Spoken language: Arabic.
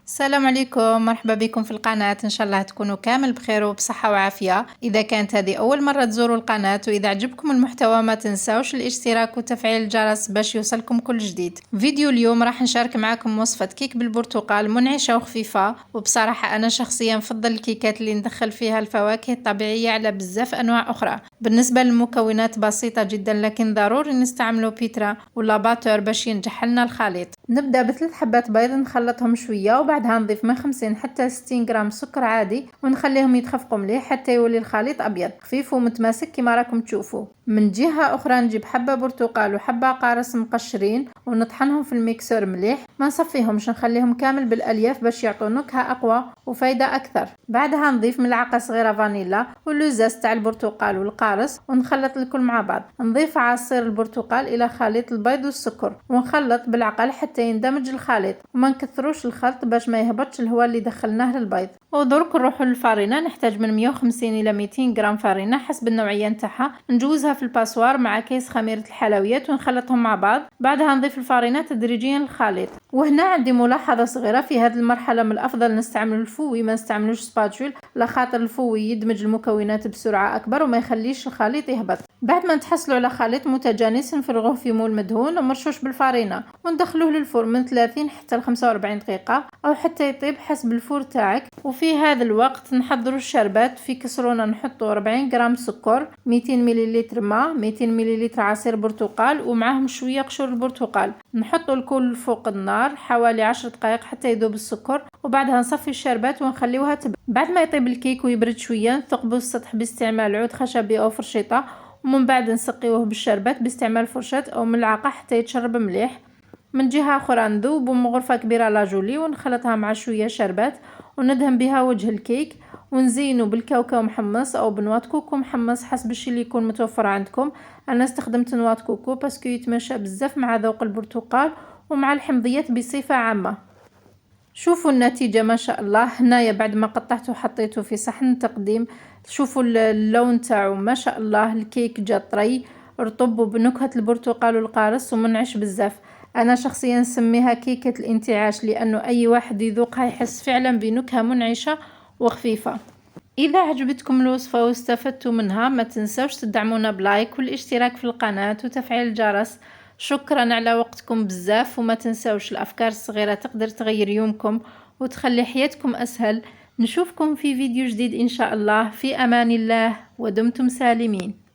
السلام عليكم، مرحبا بكم في القناة. إن شاء الله تكونوا كامل بخير وبصحة وعافية. إذا كانت هذه أول مرة تزوروا القناة وإذا عجبكم المحتوى ما تنساوش الاشتراك وتفعيل الجرس باش يوصلكم كل جديد. فيديو اليوم راح نشارك معكم وصفة كيك بالبرتقال منعشة وخفيفة، وبصراحة أنا شخصيا نفضل الكيكات اللي ندخل فيها الفواكه الطبيعية على بزاف أنواع أخرى. بالنسبة للمكونات بسيطة جدا، لكن ضروري نستعملوا بيترا ولا باتور باش ينجح لنا الخليط. نبدأ بثلاث حبات بيض نخلطهم شوية، وبعدها نضيف من 50 حتى 60 غرام سكر عادي ونخليهم يتخفقوا مليح حتى يولي الخليط أبيض خفيف ومتماسك كما راكم تشوفوا. من جهة أخرى نجيب حبة برتقال وحبة قارص مقشرين ونطحنهم في الميكسور مليح، ما نصفيهمش، نخليهم كامل بالألياف باش يعطوا نكهة أقوى وفايدة أكثر. بعدها نضيف ملعقة صغيرة فانيلا واللوزاز تاع البرتقال والقارص ونخلط الكل مع بعض. نضيف عصير البرتقال إلى خليط البيض والسكر ونخلط بالعقل حتى يندمج الخليط، وما نكثروش الخلط باش ما يهبطش الهواء اللي دخلناه للبيض. ودرك نروحوا للفارينة، نحتاج من 150 إلى 200 غرام فارينة حسب النوعية نتاعها. نجوزها في الباسوار مع كيس خميرة الحلويات ونخلطهم مع بعض. بعدها نضيف الفارينة تدريجيا للخليط. وهنا عندي ملاحظة صغيرة، في هذه المرحلة من الأفضل نستعمل الفوي ما نستعملوش سباتشول، لخاطر الفوي يدمج المكونات بسرعة أكبر وما يخليش الخليط يهبط. بعد ما نتحصلوا على خليط متجانس نفرغوه في مول مدهون ومرشوش بالفارينة وندخلوه للفرن من 30 حتى ل 45 دقيقة أو حتى يطيب حسب الفور تاعك. وفي هذا الوقت نحضروا الشربات. في كسرونة نحطوا 40 غرام سكر، 200 مليلتر ماء، 200 مليلتر عصير برتقال ومعهم شوية قشور البرتقال. نحطوا الكل فوق النار حوالي 10 دقائق حتى يذوب السكر، وبعدها نصفي الشربات ونخليوها تبرد. بعد ما يطيب الكيك ويبرد شوية نثقبوا السطح باستعمال عود خشبي أو فرشيطة، ومن بعد نسقيوه بالشربات باستعمال فرشاة أو ملعقة حتى يتشرب مليح. من جهة أخرى نذوب مغرفة كبيرة لاجولي ونخلطها مع شوية شربات وندهن بها وجه الكيك، ونزينه بالكاوكاو محمص أو بنوات كوكو محمص حسب الشي اللي يكون متوفر عندكم. أنا استخدمت نوات كوكو باسكو يتماشى بزاف مع ذوق البرتقال ومع الحمضيات بصفة عامة. شوفوا النتيجة ما شاء الله. هنايا بعد ما قطعته وحطيته في صحن تقديم، شوفوا اللون تاعو ما شاء الله. الكيك جا طري رطب بنكهة البرتقال والقارص ومنعش بزاف. أنا شخصيا نسميها كيكة الانتعاش، لأنه أي واحد يذوقها يحس فعلا بنكهة منعشة وخفيفة. إذا عجبتكم الوصفة واستفدتوا منها ما تنسوش تدعمونا بلايك والاشتراك في القناة وتفعيل الجرس. شكرا على وقتكم بزاف، وما تنسوش الأفكار الصغيرة تقدر تغير يومكم وتخلي حياتكم أسهل. نشوفكم في فيديو جديد إن شاء الله. في أمان الله ودمتم سالمين.